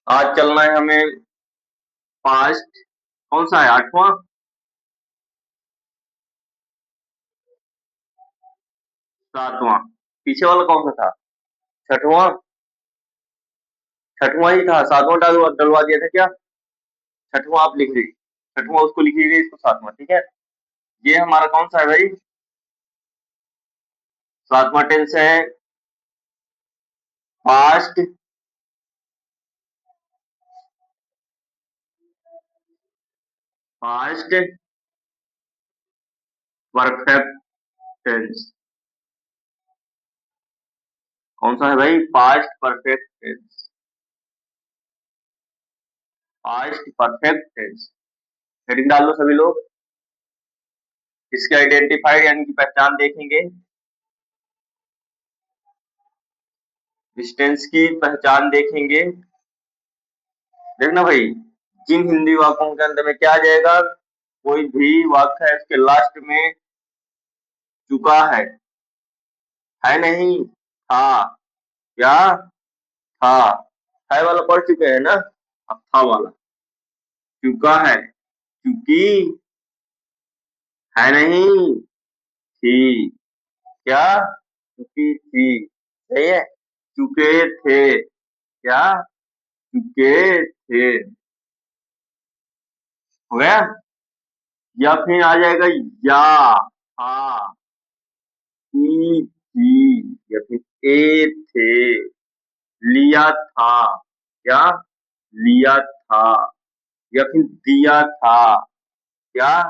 आज चलना है हमें पास्ट। कौन सा है, 8वां?7वां? पीछे वाला कौन सा था? 6वां? 6वां ही था, 7वां डलवा डलवा दिया था क्या? 6वां आप लिख लीजिए, 6वां उसको लिख लीजिए, इसको 7वां, ठीक है। ये हमारा कौन सा है भाई? 7वां टेंस है पास्ट पास्ट परफेक्ट टेंस। कौन सा है भाई? Past perfect tense. Past perfect tense. Heading डाल दो सभी लोग। इसके आइडेंटिफाइड यानी कि पहचान देखेंगे। इस टेंस की पहचान देखेंगे। देखना भाई, जिन हिंदी वाक्यों के अंदर में क्या आ जाएगा, कोई भी वाक्य है इसके लास्ट में चुका है नहीं, था, क्या था। है वाला पढ़ चुके हैं ना, अब था वाला। चुका है, चुकी है नहीं, थी, क्या चुकी थी। सही है। चुके थे, क्या चुके थे। हो गया। या फिर आ जाएगा या, हाँ, ई थी, या फिर ए थे, लिया था, क्या लिया था, या फिर दिया था, क्या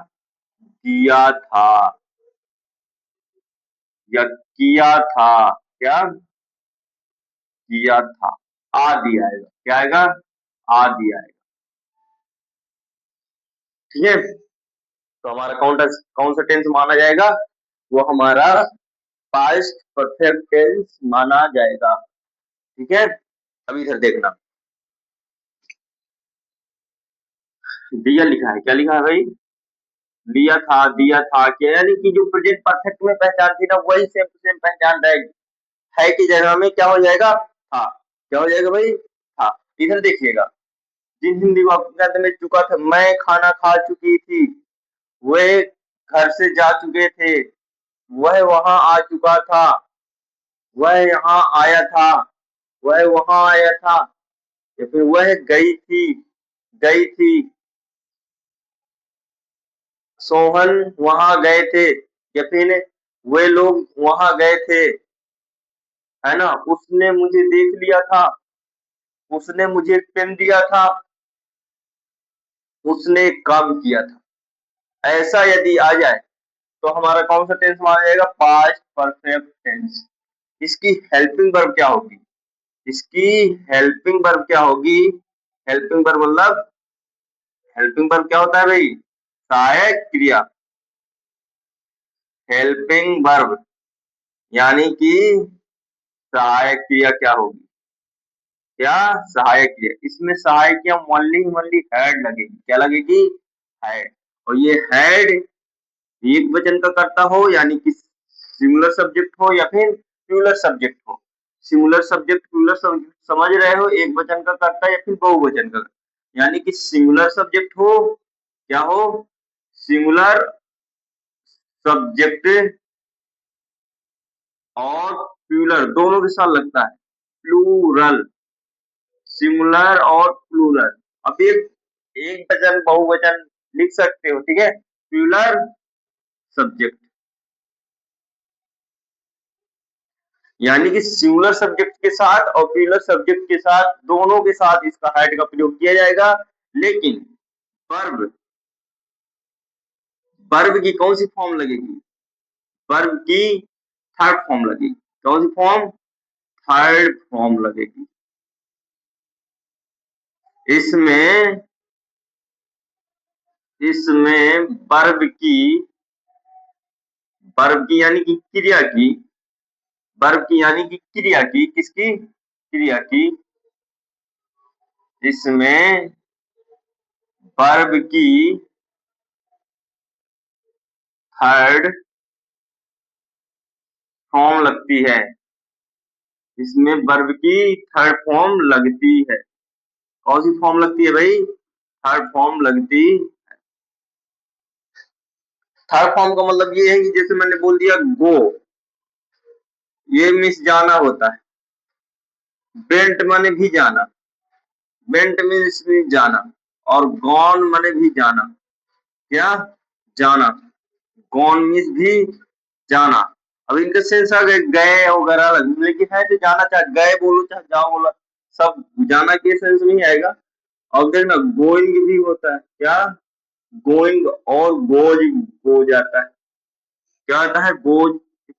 दिया था, या किया था, क्या किया था। आदि आएगा, क्या आएगा? आदि आएगा। ठीक है। तो हमारा कौन सा टेंस माना जाएगा? वो हमारा पास्ट परफेक्ट टेंस माना जाएगा। ठीक है। अभी इधर देखना, दिया लिखा है, क्या लिखा है भाई? लिया था, दिया था, क्या, यानी कि जो प्रेजेंट परफेक्ट में पहचान थी ना, वही सेम टू सेम पहचान रहेगी। है की जगह में क्या हो जाएगा? था। क्या हो जाएगा भाई? था। इधर देखिएगा, जिन हिंदी वाक्यांश में चुका था, मैं खाना खा चुकी थी, वे घर से जा चुके थे, वह वहां आ चुका था, वह यहाँ आया था, वह वहां आया था, या फिर वह गई थी, गई थी, सोहन वहां गए थे, या फिर वे लोग वहां गए थे, है ना। उसने मुझे देख लिया था, उसने मुझे पेन दिया था, उसने काम किया था। ऐसा यदि आ जाए तो हमारा कौन सा टेंस माना जाएगा? Past perfect tense. इसकी हेल्पिंग वर्ब क्या होगी? इसकी हेल्पिंग वर्ब क्या होगी? हेल्पिंग वर्ब मतलब, हेल्पिंग वर्ब क्या होता है भाई? सहायक क्रिया। हेल्पिंग वर्ब यानी कि सहायक क्रिया क्या होगी? क्या सहायक क्रिया। इसमें सहायक क्रिया ओनली हेड लगेगी। क्या लगेगी? हेड। और ये हेड एक वचन का करता हो, यानी कि सिंगुलर सब्जेक्ट हो या फिर प्लूरल सब्जेक्ट हो। सिंगुलर सब्जेक्ट प्लूरल सब्जेक्ट समझ रहे हो, एक वचन का करता है या फिर बहुवचन का। यानी कि सिंगुलर सब्जेक्ट हो, क्या हो? सिंगुलर सब्जेक्ट और प्लूरल दोनों के साथ लगता है। प्लूरल, सिंगुलर और प्लूरल। अब एक एक वचन बहुवचन लिख सकते हो, ठीक है। प्लूरल सब्जेक्ट यानी कि सिंगुलर सब्जेक्ट के साथ और प्लूरल सब्जेक्ट के साथ, दोनों के साथ इसका हेड का प्रयोग किया जाएगा। लेकिन वर्ब, वर्ब की कौन सी फॉर्म लगेगी? वर्ब की थर्ड फॉर्म लगेगी। कौन सी फॉर्म? थर्ड फॉर्म लगेगी। इसमें इसमें वर्ब की यानी कि क्रिया की, वर्ब की यानी कि क्रिया की, किसकी? क्रिया की। इसमें वर्ब की थर्ड फॉर्म लगती है। इसमें वर्ब की थर्ड फॉर्म लगती है। कौन सी फॉर्म लगती है भाई? थर्ड फॉर्म लगती। थर्ड फॉर्म का मतलब ये है कि जैसे मैंने बोल दिया गो, ये मीन्स जाना होता है। बेंट माने भी जाना, बेंट मीन्स भी जाना, और गॉन माने भी जाना। क्या? जाना। गॉन मीन्स भी जाना। अब इनका सेंस आ गए, गए वगैरह, लेकिन है तो जाना, चाहे गए बोलो चाहे जाओ बोलो, सब जाना के सेंस में ही आएगा। और देखना गोइंग भी होता है। क्या? गोइंग और गोज, गो जाता है। क्या आता है? गोज।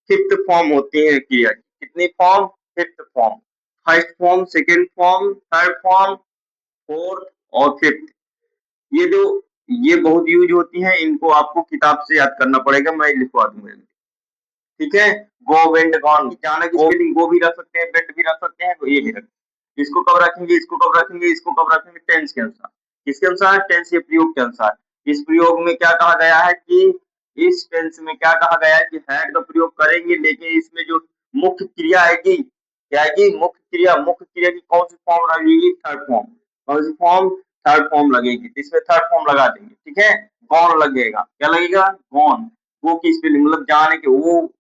फिफ्थ फॉर्म होती है क्रिया की। कितनी form? Fifth form. First form, second form, third form, fourth और फिफ्थ। ये जो, ये बहुत यूज होती हैं, इनको आपको किताब से याद करना पड़ेगा, मैं लिखवा दूंगा। ठीक है। गो, वेंट, गॉन। जाना की स्पेलिंग गो भी रख सकते हैं, वेंट भी रख सकते हैं, ये भी रख सकते हैं। इसको कब रखेंगे, इसको कब रखेंगे, इसको कब रखेंगे? टेंस के अनुसार। किसके अनुसार? टेंस के प्रयोग के अनुसार। इस प्रयोग में क्या कहा गया है कि इस टेंस में क्या कहा गया है कि हैड का प्रयोग करेंगे, लेकिन इसमें जो मुख्य क्रिया आएगी, क्या आएगी? मुख्य क्रिया। मुख्य क्रिया की कौन सी फॉर्म लगेगी? Third form. कौन सी फॉर्म? थर्ड फॉर्म लगेगी। इसमें थर्ड फॉर्म लगा देंगे। ठीक है। गॉन लगेगा। क्या लगेगा? गॉन। वो की स्पेलिंग मतलब जाने के, वो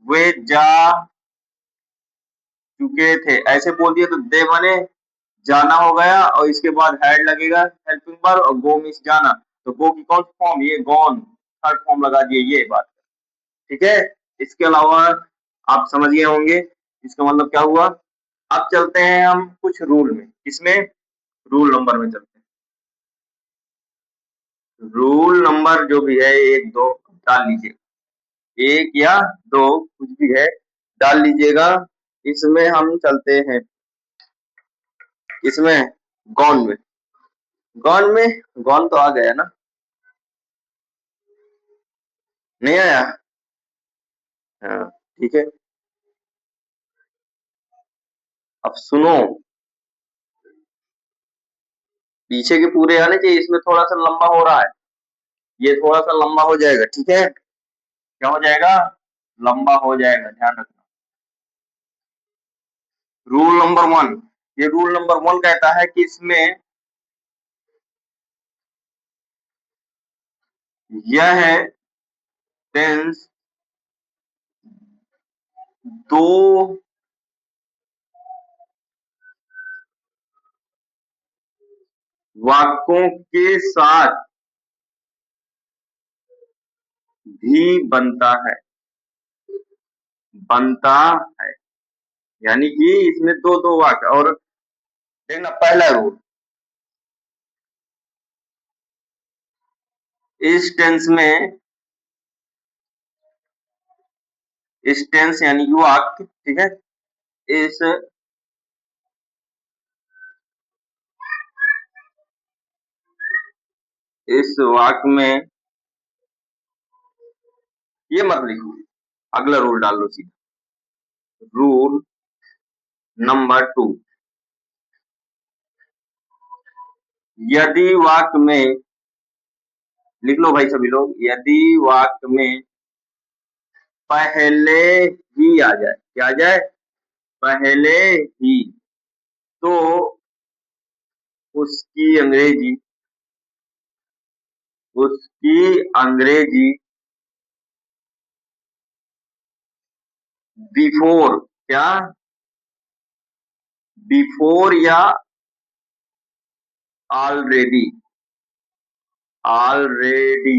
वे जा चुके थे, ऐसे बोल दिया तो दे बने जाना हो गया, और इसके बाद हैड लगेगा हेल्पिंग वर्ब, और गो मीन्स जाना। तो गो की कौन सी फॉर्म? ये गॉन। थर्ड फॉर्म लगा दिए, ये बात। ठीक है। इसके अलावा आप समझ गए होंगे इसका मतलब क्या हुआ। अब चलते हैं हम कुछ रूल में। इसमें रूल नंबर में चलते हैं। रूल नंबर जो भी है, एक दो डाल लीजिए, एक या दो कुछ भी है डाल लीजिएगा। इसमें हम चलते हैं, इसमें गॉन में। गॉन में, गॉन तो आ गया ना? नहीं आया? हाँ। ठीक है। अब सुनो, पीछे के पूरे आने चाहिए, इसमें थोड़ा सा लंबा हो रहा है, ये थोड़ा सा लंबा हो जाएगा। ठीक है। क्या हो जाएगा? लंबा हो जाएगा, ध्यान रखना। रूल नंबर वन, ये रूल नंबर वन कहता है कि इसमें यह है टेंस दो वाक्यों के साथ भी बनता है, बनता है। यानी कि इसमें दो दो वाक्य। और देखना पहला रूल, इस टेंस में, इस टेंस यानी कि वाक्य, ठीक है, इस इस वाक्य में, ये मत लिखो, अगला रूल डाल लो सीधा। रूल नंबर टू, यदि वाक्य में, लिख लो भाई सभी लोग, यदि वाक्य में पहले ही आ जाए, क्या आ जाए? पहले ही, तो उसकी अंग्रेजी, उसकी अंग्रेजी बिफोर, क्या? बिफोर या ऑलरेडी, ऑलरेडी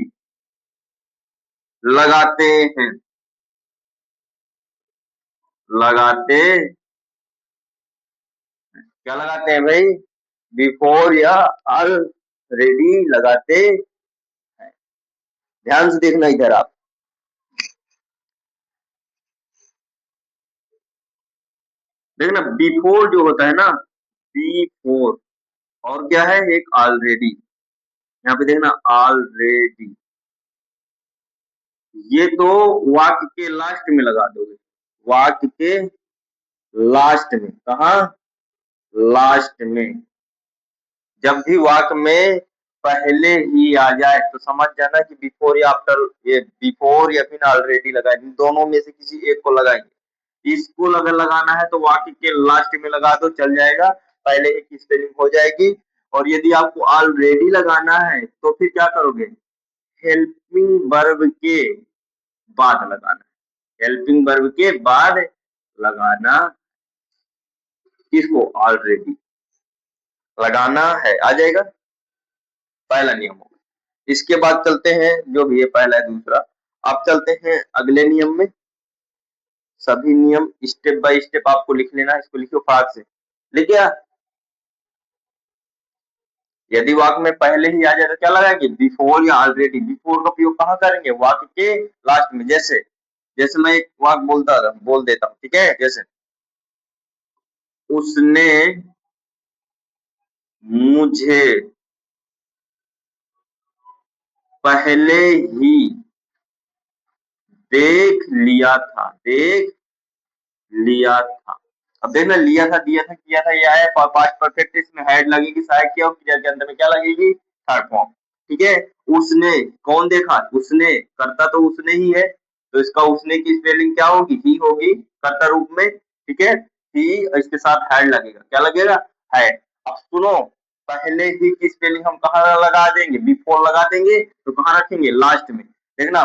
लगाते हैं, लगाते, क्या लगाते हैं भाई? बिफोर या ऑलरेडी लगाते हैं। ध्यान से देखना इधर आप। देखना बिफोर जो होता है ना, बिफोर, और क्या है? एक ऑलरेडी। यहाँ पे देखना ऑलरेडी, ये तो वाक्य के लास्ट में लगा दोगे, वाक्य के लास्ट में। कहा? लास्ट में। जब भी वाक्य में पहले ही आ जाए तो समझ जाना कि बिफोर या आफ्टर, ये बिफोर या फिर ऑलरेडी लगाए, दोनों में से किसी एक को लगाएंगे। इसको अगर लगाना है तो वाक्य के लास्ट में लगा दो, चल जाएगा। पहले ही की स्पेलिंग हो जाएगी। और यदि आपको ऑलरेडी लगाना है तो फिर क्या करोगे, हेल्पिंग वर्ब के बाद लगाना है, हेल्पिंग वर्ब के बाद लगाना, किसको, ऑलरेडी लगाना है, आ जाएगा, पहला नियम होगा। इसके बाद चलते हैं, जो भी है पहला है दूसरा, अब चलते हैं अगले नियम में। सभी नियम स्टेप बाय स्टेप आपको लिख लेना है, इसको लिखो पाठ से, लिख गया। यदि वाक्य में पहले ही आ जाए तो क्या लगाएंगे, बिफोर या ऑलरेडी। बिफोर का उपयोग कहाँ करेंगे, वाक्य के लास्ट में। जैसे जैसे मैं एक वाक्य बोल देता हूँ, ठीक है, जैसे उसने मुझे पहले ही देख लिया था, देख लिया था। अब देखना, लिया था, दिया था, किया था, ये आया पास्ट परफेक्ट, इसमें हेड लगेगी सहायक क्रिया, और क्रिया के अंत में क्या लगेगी, थर्ड फॉर्म। ठीक है, उसने, कौन देखा, उसने, कर्ता तो उसने ही है, तो इसका उसने की स्पेलिंग क्या होगी, ही होगी कर्ता रूप में। ठीक है, ही, इसके साथ हेड लगेगा, क्या लगेगा, हेड। अब सुनो, पहले ही की स्पेलिंग हम कहाँ लगा देंगे, बिफोर लगा देंगे, तो कहाँ रखेंगे, लास्ट में। देखना,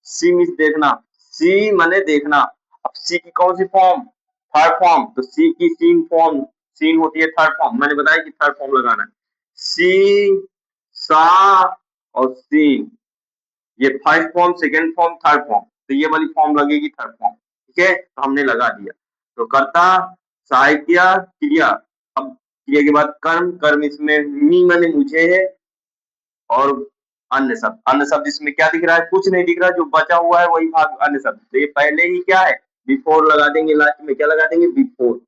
सी मिस देखना, सी माने देखना। अब सी की कौन सी फॉर्म, थर्ड फॉर्म, तो सी की सीन फॉर्म, सीन होती है थर्ड फॉर्म, मैंने बताया कि थर्ड फॉर्म लगाना है। सी, सा और सीन, ये first form, second form, third form, तो ये वाली फॉर्म लगेगी थर्ड फॉर्म। ठीक है, तो हमने लगा दिया। तो कर्ता, सहायक क्रिया, अब क्रिया के बाद कर्म, कर्म इसमें मी माने मुझे है, और अन्य शब्द इसमें क्या दिख रहा है, कुछ नहीं दिख रहा, जो बचा हुआ है वही भाग अन्य शब्द। तो ये पहले ही क्या है, बिफोर लगा देंगे, लास्ट में क्या लगा देंगे, बिफोर।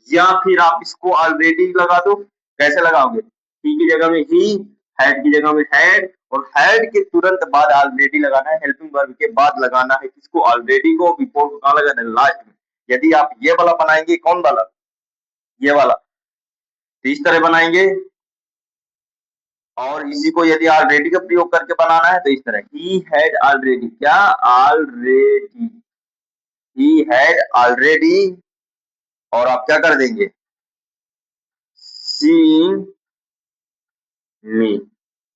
या फिर आप इसको ऑलरेडी लगा दो, कैसे लगाओगे, ही की जगह में ही, हैड की जगह में हैड, और हैड के तुरंत बाद ऑलरेडी लगाना है, हेल्पिंग वर्ब के बाद लगाना है किसको, ऑलरेडी को, बिफोर को कहाँ लगाना है, लास्ट में। यदि आप ये वाला बनाएंगे, कौन वाला, ये वाला, तो इस तरह बनाएंगे। और इसी को यदि ऑलरेडी का प्रयोग करके बनाना है तो इस तरह, ही हैड ऑलरेडी, क्या, ऑलरेडी, ही हैड ऑलरेडी, और आप क्या कर देंगे, सीन मी,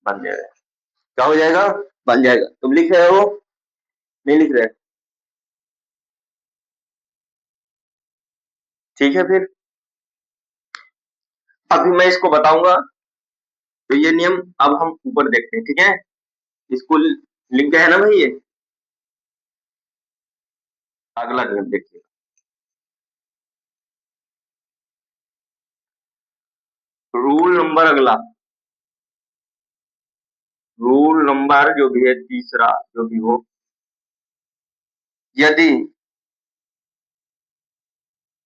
बन जाएगा, क्या हो जाएगा, बन जाएगा। तुम लिख रहे हो, नहीं लिख रहे, ठीक है, फिर अभी मैं इसको बताऊंगा। तो ये नियम अब हम ऊपर देखते हैं, ठीक है, इसको लिंक है ना भाई, ये अगला नियम देखिए, रूल नंबर अगला, रूल नंबर जो भी है तीसरा, जो भी हो, यदि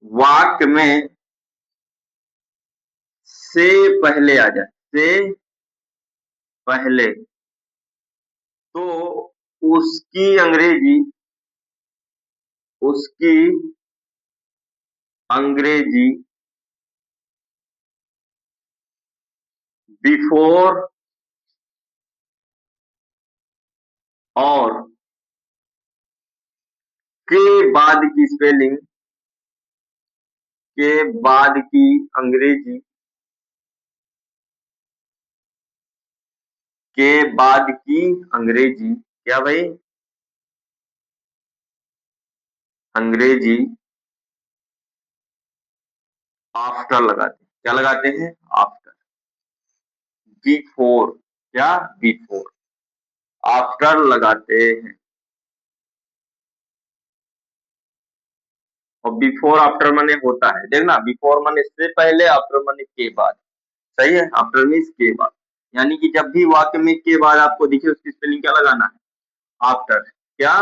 वाक्य में से पहले आ जाए, से पहले, तो उसकी अंग्रेजी, उसकी अंग्रेजी बिफोर और के बाद की स्पेलिंग, के बाद की अंग्रेजी, के बाद की अंग्रेजी, क्या भाई, अंग्रेजी आफ्टर लगाते हैं, क्या लगाते हैं, आफ्टर, बिफोर, क्या, बिफोर, आफ्टर लगाते हैं। और बिफोर आफ्टर माने होता है, देखना, बिफोर माने से पहले, आफ्टर माने के बाद, सही है, आफ्टर मीन्स के बाद। यानी कि जब भी वाक्य में के बाद आपको दिखे, उसकी स्पेलिंग क्या लगाना है, आफ्टर, क्या,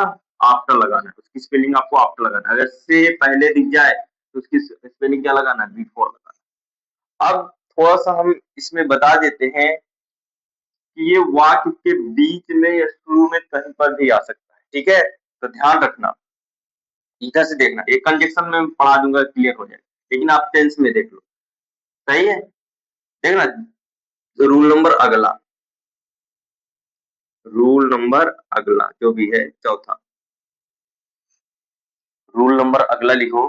आफ्टर लगाना है, उसकी स्पेलिंग आपको आफ्टर लगाना है। अगर से पहले दिख जाए तो उसकी स्पेलिंग क्या लगाना है, बिफोर लगाना है। अब थोड़ा सा हम इसमें बता देते हैं कि ये वाक्य के बीच में या शुरू में कहीं पर भी आ सकता है, ठीक है, तो ध्यान रखना, इधर से देखना, एक कंजेक्शन में पढ़ा दूंगा, क्लियर हो जाएगा, लेकिन आप टेंस में देख लो, सही है, देखना, रूल नंबर अगला, रूल नंबर अगला जो भी है चौथा, रूल नंबर अगला लिखो,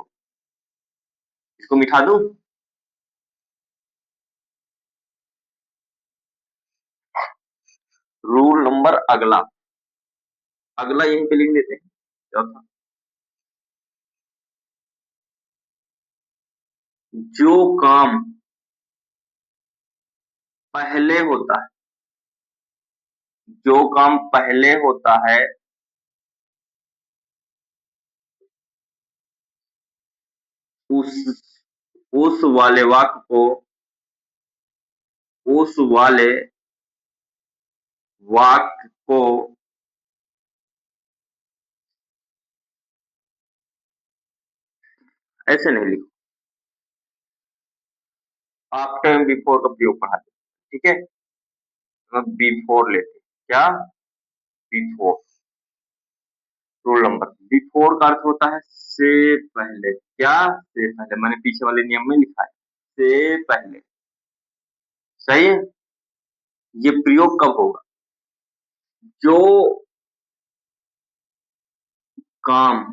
इसको मिटा दूं, रूल नंबर अगला, अगला यहीं पे लिख देते हैं। चौथा, जो काम पहले होता है, जो काम पहले होता है उस उस वाले वाक्य को, उस वाले वाक्य को ऐसे नहीं लिखो, आफ्टर एंड बिफोर का प्रयोग पढ़ाते, ठीक है। बिफोर लेते, क्या, बिफोर, रोल नंबर। बिफोर का अर्थ होता है से पहले, क्या, से पहले, मैंने पीछे वाले नियम में लिखा है, से पहले, सही है। ये प्रयोग कब होगा, जो काम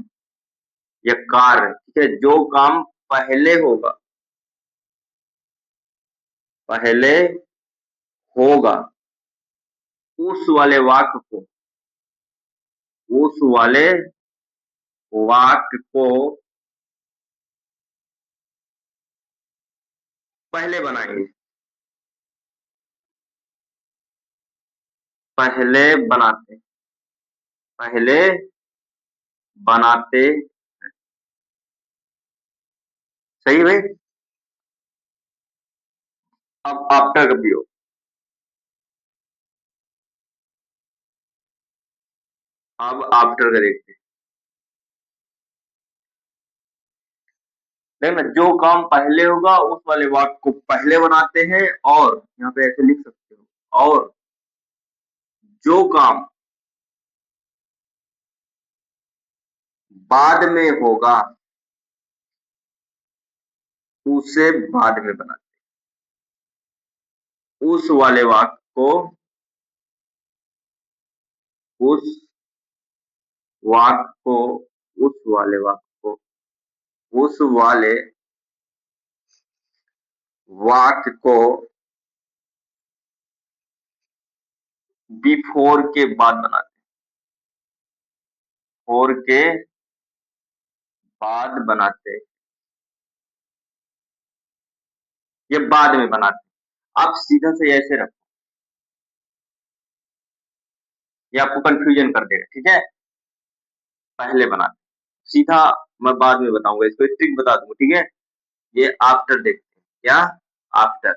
या कार्य, ठीक है, जो काम पहले होगा, पहले होगा, उस वाले वाक्य को, उस वाले वाक्य को पहले बनाएंगे, पहले बनाते, पहले बनाते, सही है भाई। अब आफ्टर का प्रयोग, अब आफ्टर का देखते हैं। देखना, जो काम पहले होगा उस वाले वाक्य को पहले बनाते हैं, और यहाँ पे ऐसे लिख सकते हो, और जो काम बाद में होगा उसे बाद में बनाते, उस वाले वाक्य को, उस वाक्य को, उस वाले वाक्य को, उस वाले वाक्य को बिफोर के बाद बनाते, फोर के बाद बनाते, ये बाद में बनाते। आप सीधा से ऐसे रखो, ये आपको कंफ्यूजन कर देगा, ठीक है। पहले बनाते, सीधा, मैं बाद में बताऊंगा, इसको ट्रिक बता दूंगा, ठीक है। ये आफ्टर देखते हैं, क्या, आफ्टर,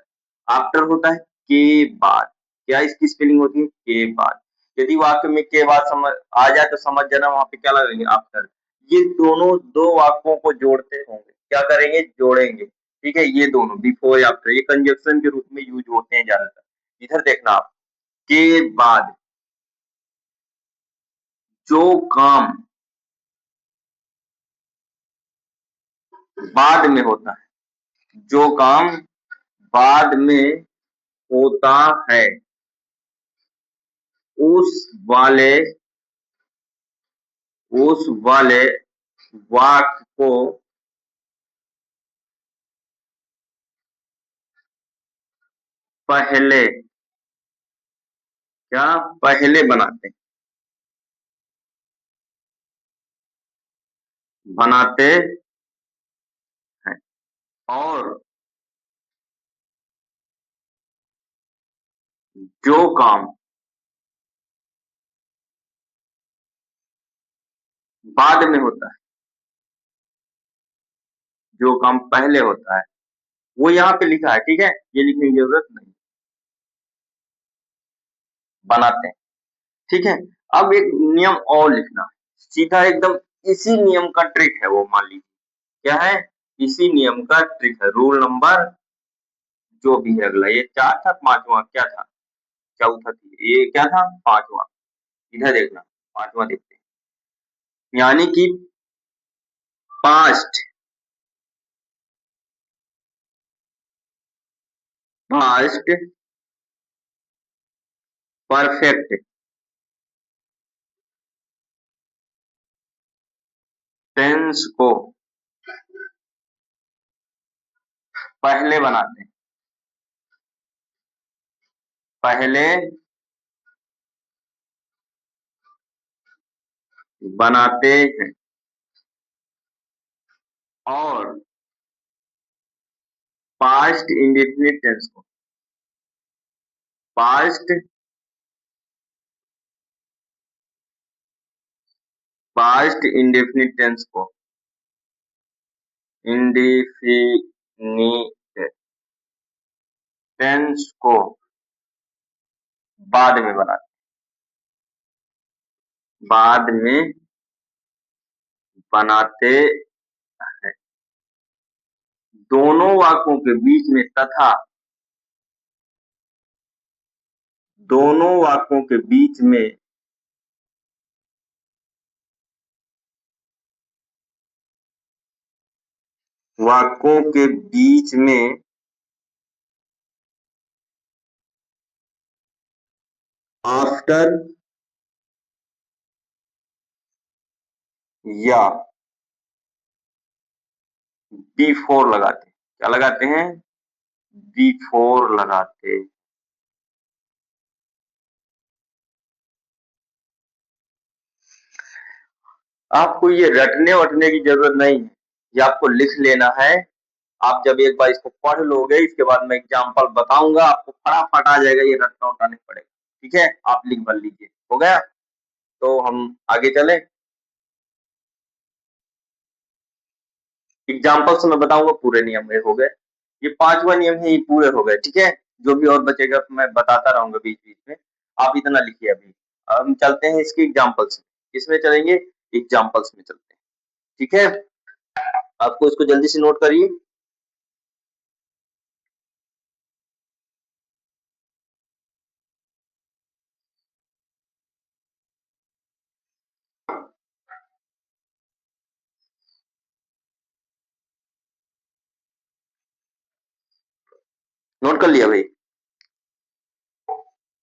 आफ्टर होता है के बाद, क्या इसकी स्पेलिंग होती है, के बाद। यदि वाक्य में के बाद समझ आ जाए तो समझ जाना वहां पे क्या लगेंगे, आफ्टर। ये दोनों दो वाक्यों को जोड़ते होंगे, क्या करेंगे, जोड़ेंगे, ठीक है। ये दोनों बिफोर या आफ्टर, ये कंजक्शन के रूप में यूज होते हैं ज्यादातर। इधर देखना आप, के बाद, जो काम बाद में होता है, जो काम बाद में होता है उस वाले, उस वाले वाक्य को पहले, क्या, पहले बनाते, बनाते हैं, और जो काम बाद में होता है, जो काम पहले होता है, वो यहाँ पे लिखा है, ठीक है, ये लिखने की जरूरत नहीं, बनाते हैं, ठीक है। अब एक नियम और लिखना, सीधा एकदम इसी नियम का ट्रिक है वो, मान लीजिए क्या है, इसी नियम का ट्रिक है, रूल नंबर जो भी है अगला, ये चार था, पांचवा क्या था, चौथा थी, ये क्या था, पांचवा। इधर देखना, पांचवा देखते हैं, यानी कि पास्ट, पास्ट परफेक्ट टेंस को पहले बनाते हैं, पहले बनाते हैं और पास्ट इंडेफिनिट टेंस को पास्ट पास्ट इंडेफिनिट टेंस को इंडेफिनिट टेंस को बाद में बनाते बाद में बनाते हैं। दोनों वाक्यों के बीच में तथा दोनों वाक्यों के बीच में वाक्यों के बीच में आफ्टर या बिफोर लगाते हैं। क्या लगाते हैं? बिफोर लगाते। आपको ये रटने वटने की जरूरत नहीं है, ये आपको लिख लेना है। आप जब एक बार इसको पढ़ लोगे, इसके बाद मैं एग्जाम्पल बताऊंगा, आपको फटाफट आ जाएगा, ये रटना उठना नहीं पड़ेगा। ठीक है, आप लिख भर लीजिए। हो गया? तो हम आगे चले। एग्जाम्पल्स मैं बताऊंगा, पूरे नियम में हो गए। ये 5वां नियम है, ये पूरे हो गए। ठीक है, जो भी और बचेगा मैं बताता रहूंगा बीच बीच में। आप इतना लिखिए। अभी हम चलते हैं इसके एग्जाम्पल्स में। किसमें चलेंगे? एग्जाम्पल्स में चलते हैं। ठीक है, आपको इसको जल्दी से नोट करिए। नोट कर लिया भाई?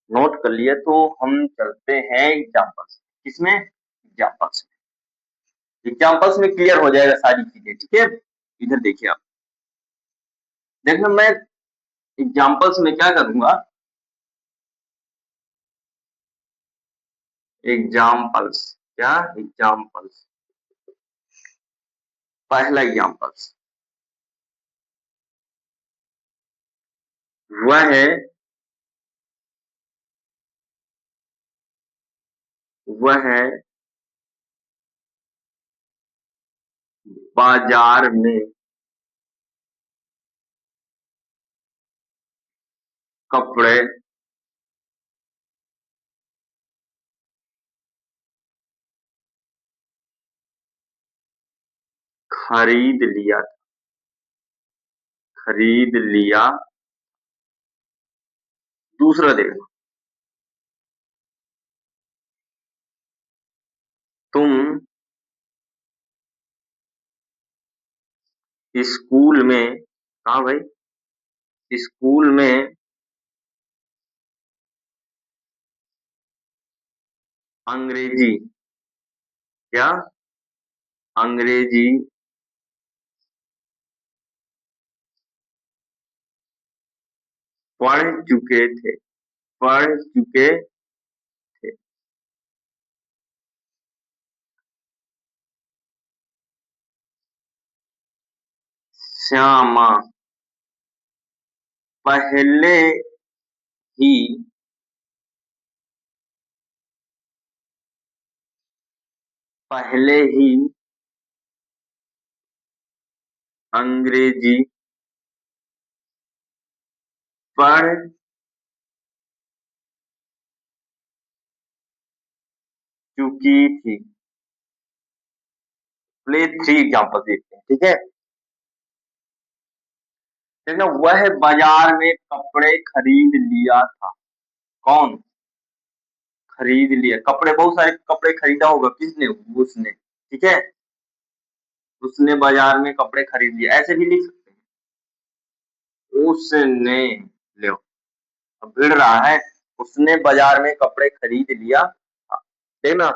नोट कर लिया तो हम चलते हैं एग्जाम्पल्स। किसमें? एग्जाम्पल्स में। एग्जाम्पल्स में क्लियर हो जाएगा सारी चीजें। ठीक है, इधर देखिए आप। देखना, मैं एग्जाम्पल्स में क्या करूंगा, एग्जाम्पल्स। क्या? एग्जाम्पल्स। पहला एग्जाम्पल्स वह है वह है बाजार में कपड़े खरीद लिया। खरीद लिया। दूसरा देखो, तुम स्कूल में। कहा भाई? स्कूल में अंग्रेजी। क्या? अंग्रेजी पढ़ चुके थे। पढ़ चुके थे। श्यामा पहले ही पहले ही अंग्रेजी पढ़ चुकी थी। प्ले 3 एग्जाम्पल देखते हैं। ठीक है, देखना, वह बाजार में कपड़े खरीद लिया था। कौन? खरीद लिया। कपड़े, बहुत सारे कपड़े खरीदा होगा। किसने? उसने। ठीक है, उसने बाजार में कपड़े खरीद लिया, ऐसे भी लिख सकते हैं। उसने, लो, अब भिड़ रहा है। उसने बाजार में कपड़े खरीद लिया। देखना,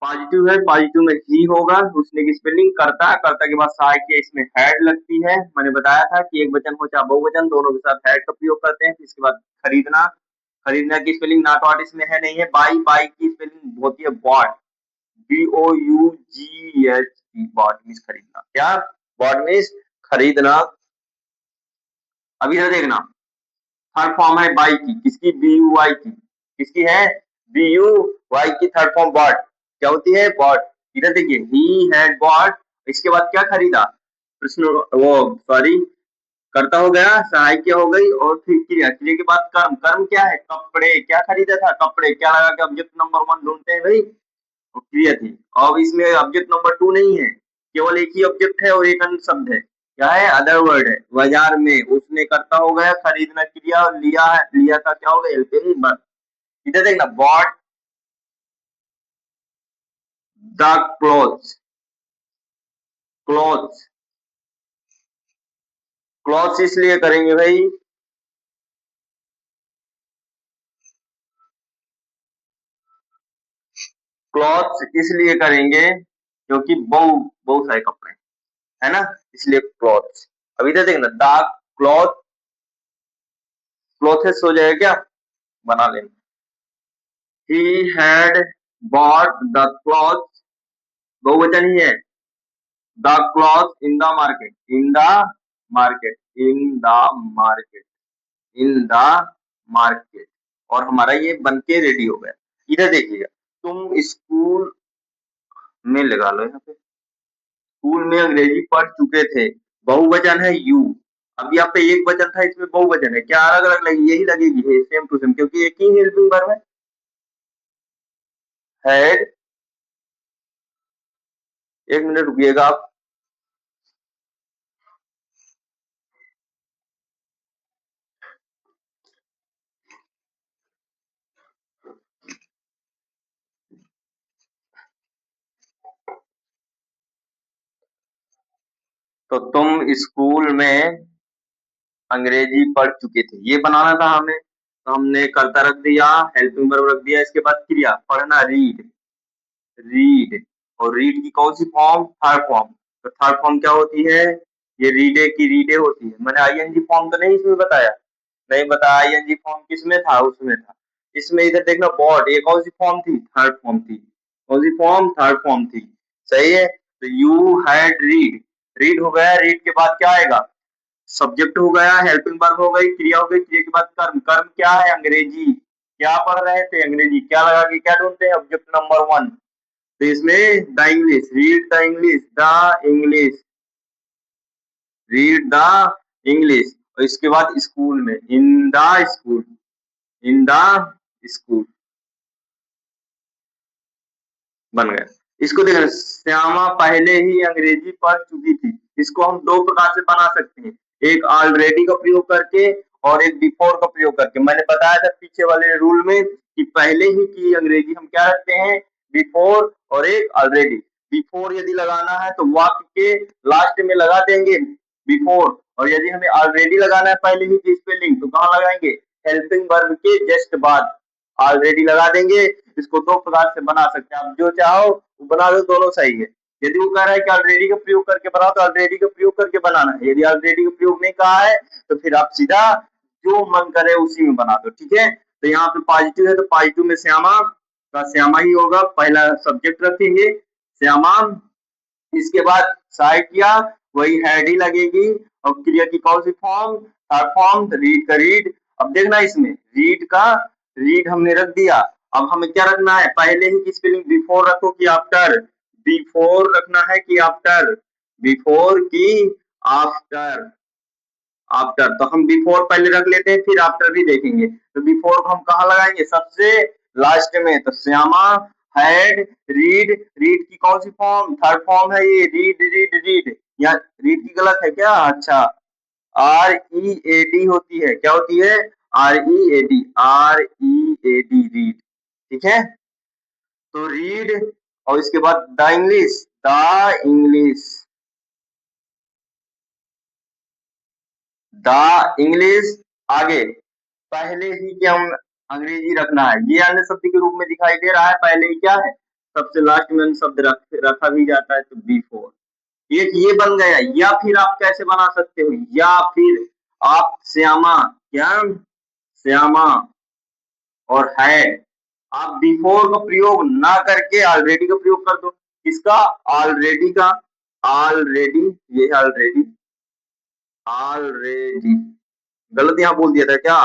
पॉजिटिव है, पॉजिटिव में ही होगा। उसने की स्पेलिंग करता। करता के बाद सहायक इसमें हैड लगती है। मैंने बताया था कि एक वचन हो चाहे बहुवचन, दोनों के साथ हैड का प्रयोग करते हैं। फिर इसके बाद खरीदना। खरीदना की स्पेलिंग नॉट इसमें है, नहीं है। बाई, बाई की स्पेलिंग होती है बॉट। BOUGHT, बॉट मीन्स खरीदना। क्या? बॉट मीन्स खरीदना। अब इधर देखना, थर्ड फॉर्म है बाई की, किसकी? BUY की। किसकी है? BUY की थर्ड फॉर्म बॉट। क्या होती है? बॉट। इधर देखिए, ही हैड बॉट, इसके बाद क्या खरीदा? प्रश्न, वो सॉरी, कर्ता हो गया, सहायिका हो गई, और फिर क्रिया, क्रिया के बाद कर्म। कर्म क्या है? कपड़े। क्या खरीदा था? कपड़े। क्या लगा के ऑब्जेक्ट नंबर 1 ढूंढते हैं भाई? वो क्रिया थी। अब इसमें ऑब्जेक्ट नंबर 2 नहीं है, केवल एक ही ऑब्जेक्ट है और एक अन्य शब्द है। क्या है? अदर वर्ड है। बाजार में, उसने कर्ता हो गया, खरीदना क्रिया, और लिया है, लिया का क्या हो गया? Helping verb. इधर देखना, bought the clothes. Clothes, clothes इसलिए करेंगे भाई, क्लॉथ्स इसलिए करेंगे क्योंकि बहुत सारे कपड़े हैं, है ना, इसलिए क्लॉथ्स। अब इधर देखना, द क्लॉथ, क्लॉथेस हो जाएगा क्या? बना लेना। He had bought the cloth, बहुवचन ही है। The cloth in the market, in the market, in the market, in the market, और हमारा ये बन के रेडी हो गया। इधर देखिएगा, तुम स्कूल में लगा लो यहाँ पे, स्कूल में अंग्रेजी पढ़ चुके थे, बहुवचन है यू। अब यहाँ पे एक वचन था, इसमें बहुवचन है, क्या अलग अलग लगी? यही लगेगी है, सेम टू सेम, क्योंकि एक ही हेल्पिंग वर्ब है। हैड, एक मिनट रुकिएगा आप। तो तुम स्कूल में अंग्रेजी पढ़ चुके थे, ये बनाना था हमें, तो हमने कर्ता रख दिया, हेल्पिंग वर्ब रख दिया, इसके बाद क्रिया, पढ़ना, रीड, रीड, और रीड की कौन सी फॉर्म? Third form. तो थर्ड फॉर्म क्या होती है? ये रीडे की रीडे होती है। मैंने आईएनजी फॉर्म तो नहीं इसमें बताया, नहीं बताया, आईएनजी फॉर्म किसमें था? उसमें था। इसमें इधर देखना, बॉट, ये कौन सी फॉर्म थी? थर्ड फॉर्म थी। कौन सी फॉर्म? थर्ड फॉर्म थी। सही है। तो यू हैड रीड, रीड हो गया, रीड के बाद क्या आएगा? सब्जेक्ट हो गया, हेल्पिंग वर्ब हो गई, क्रिया हो गई, क्रिया के बाद कर्म। कर्म क्या है? अंग्रेजी। क्या पढ़ रहे थे? अंग्रेजी। क्या लगा के क्या ढूंढते हैं? Object number 1। तो इसमें the English, read the English, the English, read the English, और इसके बाद स्कूल में, in the school, in the school, बन गया। इसको देखना, श्यामा पहले ही अंग्रेजी पढ़ चुकी थी, इसको हम दो प्रकार से बना सकते हैं, एक ऑलरेडी का प्रयोग करके और एक बिफोर का प्रयोग करके। मैंने बताया था पीछे वाले रूल में कि पहले ही की अंग्रेजी हम क्या रखते हैं? बिफोर, और एक ऑलरेडी। बिफोर यदि लगाना है तो वाक्य के लास्ट में लगा देंगे बिफोर, और यदि हमें ऑलरेडी लगाना है पहले ही की स्पेलिंग, तो कहाँ लगाएंगे? हेल्पिंग वर्ब के जस्ट बाद ऑलरेडी लगा देंगे। इसको दो प्रकार से बना सकते हैं, आप जो चाहो वो बना दो, दोनों सही है। यदि वो कह रहा है कि ऑलरेडी का प्रयोग करके बनाओ, तो ऑलरेडी का प्रयोग करके बनाना है। यदि ऑलरेडी का प्रयोग नहीं कहा है तो फिर आप सीधा जो मन करे उसी में बना दो, ठीक है। तो यहाँ पे पॉजिटिव है, तो पॉजिटिव में श्यामा का श्यामा ही होगा, पहला सब्जेक्ट रखेंगे श्यामा। इसके बाद सहायक किया, वही हैड ही लगेगी, और क्रिया की कौन सी फॉर्म? थर्ड फॉर्म, रीड का रीड। अब देखना, इसमें रीड का रीड हमने रख दिया। अब हमें क्या रखना है? पहले ही की स्पेलिंग बिफोर रखो कि आफ्टर? बिफोर रखना है कि आफ्टर? बिफोर की आफ्टर? आफ्टर। तो हम बिफोर पहले रख लेते हैं, फिर आफ्टर भी देखेंगे। तो बिफोर को हम कहाँ लगाएंगे? सबसे लास्ट में। तो श्यामा हैड रीड, रीड की कौन सी फॉर्म? थर्ड फॉर्म है ये, रीड, रीड, रीड। यहाँ रीड की गलत है क्या? अच्छा, READ होती है, क्या होती है? READ, READ, रीड, ठीक है। तो रीड, और इसके बाद the English, the English, the English. आगे पहले ही क्या हम अंग्रेजी रखना है, ये अन्य शब्द के रूप में दिखाई दे रहा है, पहले ही क्या है? सबसे लास्ट में अन्य शब्द रखा भी जाता है, तो बिफोर। एक ये बन गया। या फिर आप कैसे बना सकते हो? या फिर आप श्यामा, क्या? श्यामा और है, आप बिफोर का प्रयोग ना करके ऑलरेडी का प्रयोग कर दो। इसका ऑलरेडी का, ऑलरेडी, ये है ऑलरेडी, ऑलरेडी गलत यहाँ बोल दिया था क्या?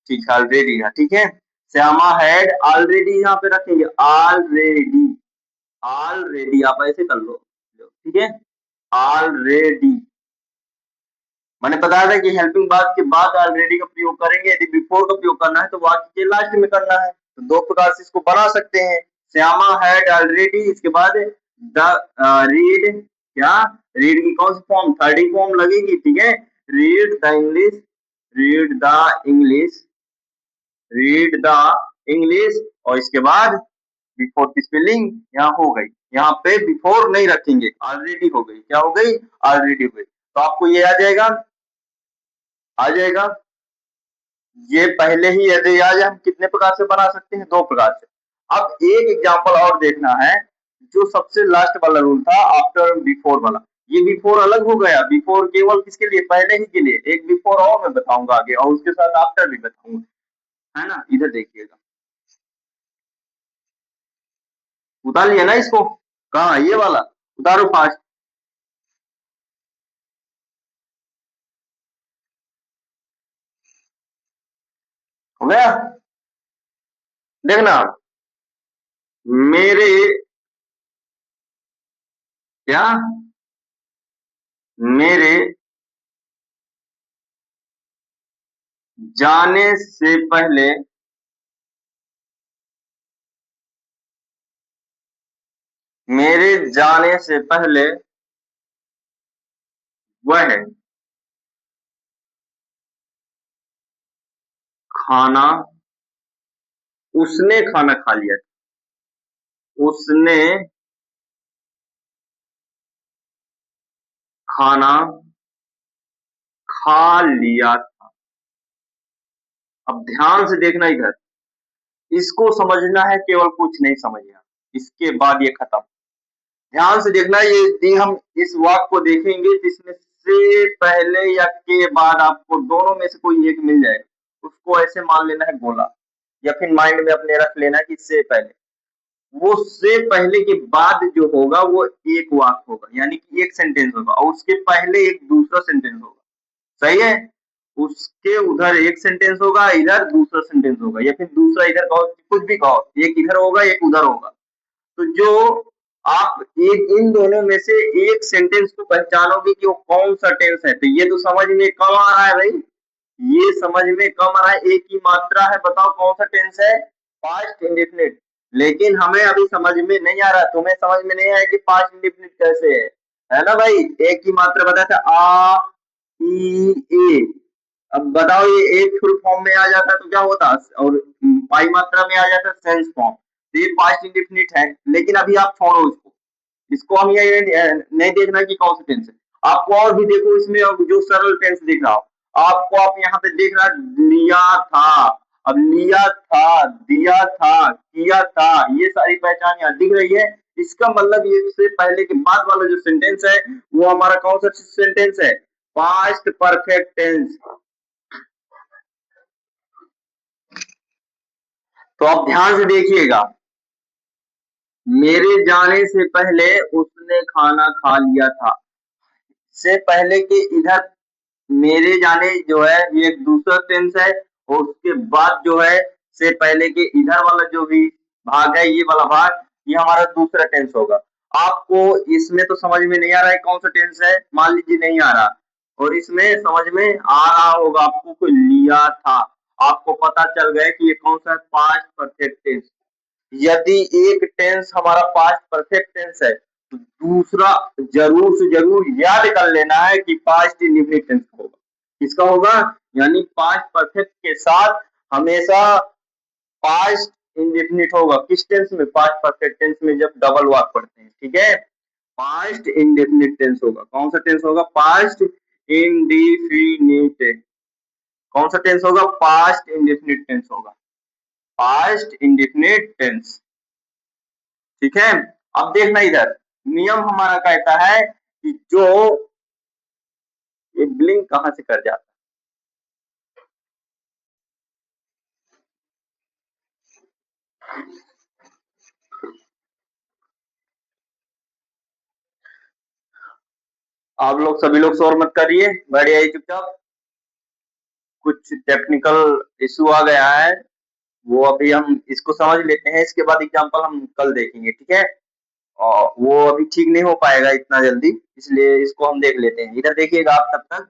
ठीक है, ऑलरेडी है, ठीक है। श्यामा हैड ऑलरेडी यहाँ पे रखेंगे, ऑलरेडी, ऑलरेडी आप ऐसे कर लो, ठीक है, ऑलरेडी। मैंने बताया था कि हेल्पिंग वर्ब के बाद ऑलरेडी का प्रयोग करेंगे। यदि बिफोर का प्रयोग करना है तो वाक्य के लास्ट में करना है। तो दो प्रकार से इसको बना सकते हैं। श्यामा हैड ऑलरेडी, इसके बाद द रीड, क्या रीड की कौन सी फॉर्म, थर्ड फॉर्म लगेगी, ठीक है, read the English, read the English, read the English, और इसके बाद बिफोर की स्पेलिंग यहाँ हो गई। यहाँ पे बिफोर नहीं रखेंगे, ऑलरेडी हो गई, क्या हो गई, ऑलरेडी हो गई। तो आपको ये आ जाएगा, आ जाएगा। ये पहले ही यदि आज हम कितने प्रकार से बना सकते हैं, दो प्रकार से। अब एक एग्जांपल और देखना है, जो सबसे लास्ट वाला रूल था, आफ्टर बिफोर वाला। ये बिफोर अलग हो गया, बिफोर केवल किसके लिए, पहले ही के लिए। एक बिफोर और मैं बताऊंगा आगे, और उसके साथ आफ्टर भी बताऊंगा, है ना। इधर देखिएगा, उतार लिया ना इसको, कहा ये वाला, उतारो फास्ट। हो गया, देखना, मेरे, क्या, मेरे जाने से पहले, मेरे जाने से पहले वह खाना, उसने खाना खा लिया, उसने खाना खा लिया था। अब ध्यान से देखना इधर, इसको समझना है, केवल कुछ नहीं समझना, इसके बाद ये खत्म। ध्यान से देखना, ये यदि हम इस वाक्य को देखेंगे तो इसमें से पहले या के बाद आपको दोनों में से कोई एक मिल जाएगा, उसको ऐसे मान लेना है गोला, या फिर माइंड में अपने रख लेना है कि इससे पहले, वो से पहले के बाद जो होगा वो एक वाक्य होगा, यानी कि एक सेंटेंस होगा, और उसके पहले एक दूसरा सेंटेंस होगा, सही है। उसके उधर एक सेंटेंस होगा, इधर दूसरा सेंटेंस होगा, या फिर दूसरा इधर कहो, कुछ भी कहो, एक इधर होगा एक उधर होगा। तो जो आप एक इन दोनों में से एक सेंटेंस को पहचानोगे कि वो कौन सा टेंस है, तो ये तो समझ में कम आ रहा है भाई, ये समझ में कम आ रहा है। एक ही मात्रा है, बताओ कौन सा टेंस है, पास्ट इंडेफिनिट। लेकिन हमें अभी समझ में नहीं आ रहा, तुम्हें समझ में नहीं आया कि पास्ट इंडेफिनिट कैसे है ना भाई। एक ही मात्रा बताया था, आ ई ए। अब बताओ, ये एक फुल फॉर्म में आ जाता तो क्या होता, और पाई मात्रा में आ जाता सेंस फॉर्म, तो ये पास्ट इंडेफिनिट है। लेकिन अभी आप छोड़ो इसको, इसको हम ये नहीं देखना कि कौन सा टेंस है। आपको और भी देखो इसमें, जो सरल टेंस दिख रहा हो आपको, आप यहाँ पे देख रहा लिया था, अब लिया था, दिया था, किया था, ये सारी पहचान यहाँ दिख रही है। इसका मतलब ये से पहले के बाद वाला जो सेंटेंस है वो हमारा कौन सा सेंटेंस है, पास्ट परफेक्ट टेंस। तो आप ध्यान से देखिएगा, मेरे जाने से पहले उसने खाना खा लिया था, से पहले के इधर मेरे जाने जो है ये एक दूसरा टेंस है, और उसके बाद जो है से पहले के इधर वाला जो भी भाग है, ये वाला भाग, ये हमारा दूसरा टेंस होगा। आपको इसमें तो समझ में नहीं आ रहा है कौन सा टेंस है, मान लीजिए नहीं आ रहा, और इसमें समझ में आ रहा होगा आपको, कोई लिया था, आपको पता चल गया कि ये कौन सा पास्ट परफेक्ट टेंस। यदि एक टेंस हमारा पास्ट परफेक्ट टेंस है तो दूसरा जरूर से जरूर याद कर लेना है कि पास्ट इंडेफिनिट टेंस होगा। किसका होगा, यानी पास्ट परफेक्ट के साथ हमेशा पास्ट इंडेफिनिट होगा। किस टेंस में, पास्ट परफेक्ट टेंस में, जब डबल वाक पढ़ते हैं, ठीक है। पास्ट इंडेफिनिट टेंस होगा, कौन सा टेंस होगा, पास्ट इंडेफिनिट। कौन सा टेंस होगा, पास्ट इंडेफिनिट टेंस होगा, पास्ट इंडेफिनिट टेंस, ठीक है। अब देखना इधर, नियम हमारा कहता है कि जो, ये ब्लिंक कहां से कर जाता आप लोग सभी लोग शोर मत करिए, बैठ जाइए चुपचाप। कुछ टेक्निकल इशू आ गया है, वो अभी हम इसको समझ लेते हैं, इसके बाद एग्जांपल हम कल देखेंगे, ठीक है। और वो अभी ठीक नहीं हो पाएगा इतना जल्दी, इसलिए इसको हम देख लेते हैं। इधर देखिएगा आप तब तक।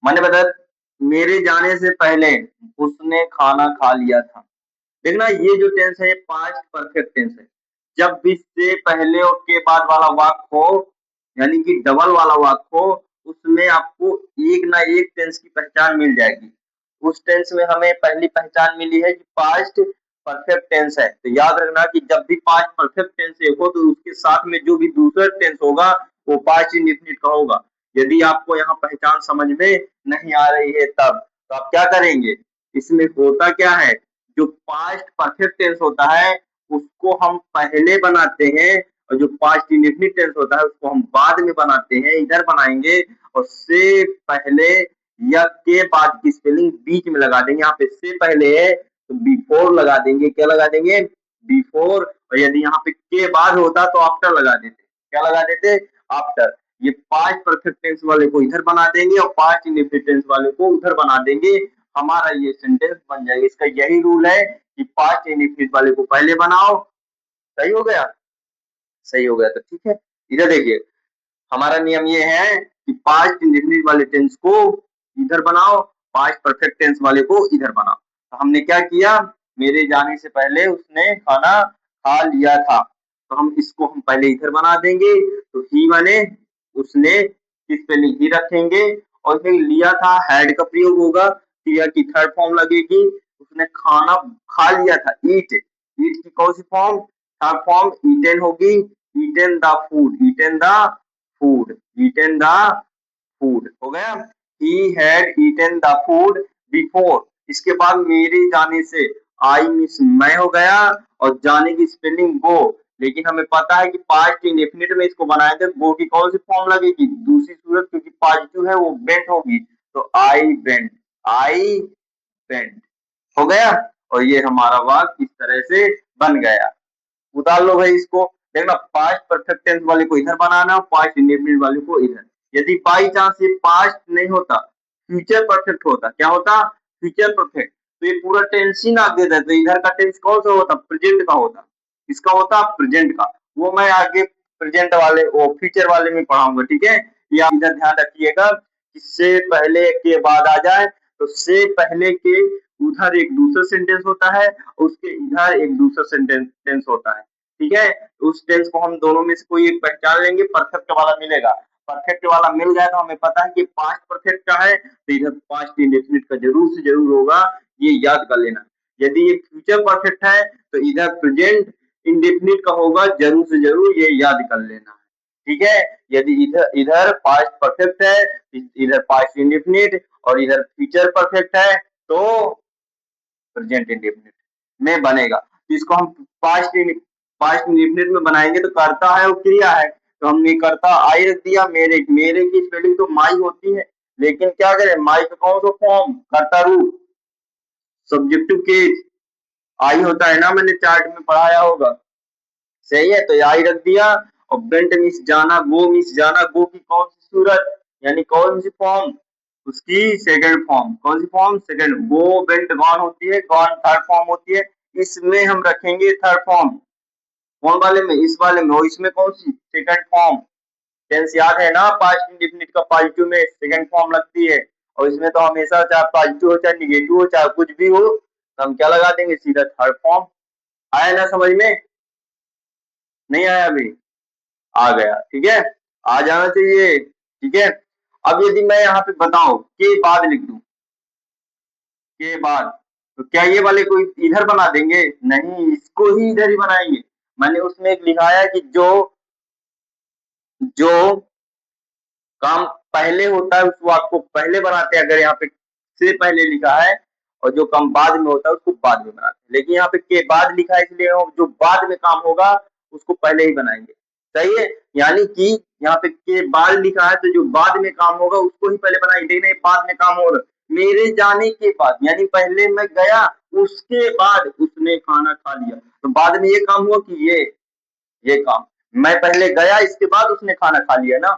मैंने बताया मेरे जाने से पहले उसने खाना खा लिया था। देखना ये जो टेंस है ये पास्ट परफेक्ट टेंस है। जब भी से पहले और के बाद वाला वाक्य हो, यानी कि डबल वाला वाक्य हो, उसमें आपको एक ना एक टेंस की पहचान मिल जाएगी। उस टेंस में हमें पहली पहचान मिली है कि पास्ट परफेक्ट टेंस है। तो याद रखना कि जब भी पास्ट परफेक्ट टेंस हो तो उसके साथ में जो भी दूसरा टेंस होगा वो पास्ट इंडेफिनिट का होगा। यदि आपको यहाँ पहचान समझ में नहीं आ रही है तब तो आप क्या करेंगे, इसमें होता क्या है, जो पास्ट परफेक्ट टेंस होता है उसको हम पहले बनाते हैं, और जो पास्ट इंडेफिनिट टेंस होता है उसको हम बाद में बनाते हैं, इधर बनाएंगे। और से पहले या के बाद की स्पेलिंग बीच में लगा देंगे। यहाँ पे से पहले है तो बिफोर लगा देंगे। क्या लगा देंगे, बिफोर। और यदि यहाँ पे के बाद होता तो आफ्टर लगा देते। क्या लगा देते, आफ्टर। ये पास्ट परफेक्ट टेंस वाले को इधर बना देंगे और पास्ट इंडेफिनिट टेंस वाले को उधर बना देंगे, हमारा ये सेंटेंस बन जाएगा। इसका यही रूल है कि पास्ट इंडेफिनिट वाले को पहले बनाओ। सही हो गया, सही हो गया तो ठीक है। इधर देखिए हमारा नियम ये है कि पास्ट इंडेफिनिट वाले टेंस को इधर बनाओ, पास्ट परफेक्ट टेंस वाले को इधर बनाओ। तो हमने क्या किया, मेरे जाने से पहले उसने खाना खा लिया था, तो हम इसको हम पहले इधर बना देंगे। तो ही माने उसने की स्पेलिंग ही रखेंगे, और फिर लिया था हैड का प्रयोग होगा, क्रिया की थर्ड फॉर्म लगेगी। उसने खाना खा लिया था, ईट। ईट की कौन सी फॉर्म, थर्ड फॉर्म ईटेन होगी। Eaten the food, eaten the food, eaten the food हो गया। He had eaten the food before. इसके बाद मेरे जाने से, आई मीन्स मैं हो गया, और जाने की स्पेलिंग गो। लेकिन हमें पता है कि पास्ट इंडेफिनिट में इसको बनाए थे, गो की कौन सी फॉर्म लगेगी, दूसरी सूरत, क्योंकि पॉजिटिव है वो बेंट होगी। तो आई बेंट, आई बेंट हो गया। और ये हमारा वाक्य इस तरह से बन गया। उतार लो भाई इसको। देखना पास्ट परफेक्ट टेंस वाले को इधर बनाना, पास्ट इंडेफिनिट वाले को इधर। यदि बाई चांस ये पास्ट नहीं होता, फ्यूचर परफेक्ट होता, क्या होता, फ्यूचर परफेक्ट, तो ये पूरा टेंस ही ना दे देता। तो इधर का टेंस कौन सा होता, प्रेजेंट का होता। इसका होता प्रेजेंट का, वो मैं आगे प्रेजेंट वाले वो फ्यूचर वाले में पढ़ाऊंगा, ठीक है। ये आप इधर ध्यान रखिएगा, इससे पहले के बाद आ जाए तो से पहले के उधर एक दूसरा सेंटेंस होता है, उसके इधर एक दूसरा सेंटेंस होता है, ठीक है। उस टेंस को हम दोनों में से कोई एक पहचान लेंगे, परफेक्ट वाला मिलेगा। परफेक्ट वाला मिल गया तो हमें पता है कि पास्ट परफेक्ट का है, तो इधर पास्ट इंडेफिनिट का जरूर से जरूर होगा, ये याद कर लेना। यदि ये फ्यूचर परफेक्ट है तो इधर प्रेजेंट इंडेफिनिट का होगा, जरूर से जरूर ये याद कर लेना, ठीक है। यदि इधर इधर पास्ट परफेक्ट है, इधर पास्ट इंडेफिनिट, और इधर फ्यूचर परफेक्ट है, तो प्रेजेंट इंडेफिनिट में बनेगा। तो इसको हम पास्ट पास्ट इंडेफिनिट में बनाएंगे तो करता है और क्रिया है, तो हमने करता आई रख दिया। मेरे, मेरे की स्पेलिंग तो माई होती है, लेकिन क्या करें, माई का कौन सा फॉर्म, कर्ता रूप, सब्जेक्टिव केस आई होता है ना, मैंने चार्ट में पढ़ाया होगा, सही है। तो आई रख दिया। और बेंट मीन्स जाना, गो मीन्स जाना, गो की कौन सी सूरत, यानी कौन सी फॉर्म, उसकी सेकंड फॉर्म। कौन सी फॉर्म, सेकंड। गो बेंट गॉन होती है, गॉन थर्ड फॉर्म होती है। इसमें हम रखेंगे थर्ड फॉर्म, कौन वाले में, इस वाले में। और इसमें कौन सी, सेकंड फॉर्म। टेंस याद है ना, पास्ट इंडेफिनिट का पॉजिटिव में सेकंड फॉर्म लगती है, और इसमें तो हमेशा चाहे पॉजिटिव हो चाहे निगेटिव हो चाहे कुछ भी हो, तो हम क्या लगा देंगे, सीधा थर्ड फॉर्म। आया ना समझ में, नहीं आया अभी, आ गया, ठीक है। आ जाना चाहिए, ठीक है। अब यदि मैं यहाँ पे बताऊं के बाद लिख दूं, के बाद, तो क्या ये वाले को इधर बना देंगे, नहीं, इसको ही इधर ही बनाएंगे। मैंने उसमें एक लिखा है कि जो जो काम पहले होता है उस वाक्य को पहले बनाते हैं, अगर यहाँ पे से पहले लिखा है, और जो काम बाद में होता है उसको बाद में बनाते हैं। लेकिन यहाँ पे के बाद लिखा है, इसलिए जो बाद में काम होगा उसको पहले ही बनाएंगे, सही है। यानी कि यहाँ पे के बाद लिखा है तो जो बाद में काम होगा उसको ही पहले बनाएंगे, लेकिन बाद में काम होगा मेरे जाने के बाद, यानी पहले मैं गया उसके बाद उसने खाना खा लिया, तो बाद में ये काम हुआ कि ये काम, मैं पहले गया इसके बाद उसने खाना खा लिया ना,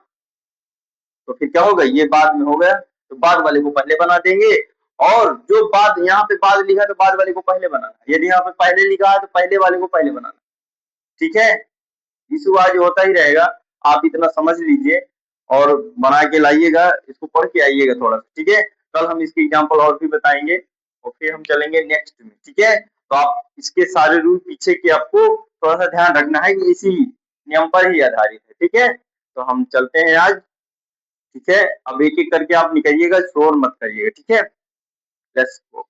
तो फिर क्या होगा, ये बाद में हो गया, तो बाद वाले को पहले बना देंगे। और जो बाद यहाँ पे बाद लिखा है तो बाद वाले को पहले बनाना, यदि यहाँ पे पहले लिखा है तो पहले वाले को पहले बनाना। ठीक है, इशू आज होता ही रहेगा, आप इतना समझ लीजिए और बना के लाइएगा, इसको पढ़ के आइएगा थोड़ा सा। ठीक है, कल हम इसके एग्जाम्पल और भी बताएंगे और फिर हम चलेंगे नेक्स्ट में। ठीक है, तो आप इसके सारे रूल पीछे के आपको थोड़ा सा ध्यान रखना है कि इसी नियम पर ही आधारित है। ठीक है, तो हम चलते हैं आज। ठीक है, अब एक एक करके आप निकलिएगा, शोर मत करिएगा। ठीक है, लेट्स गो।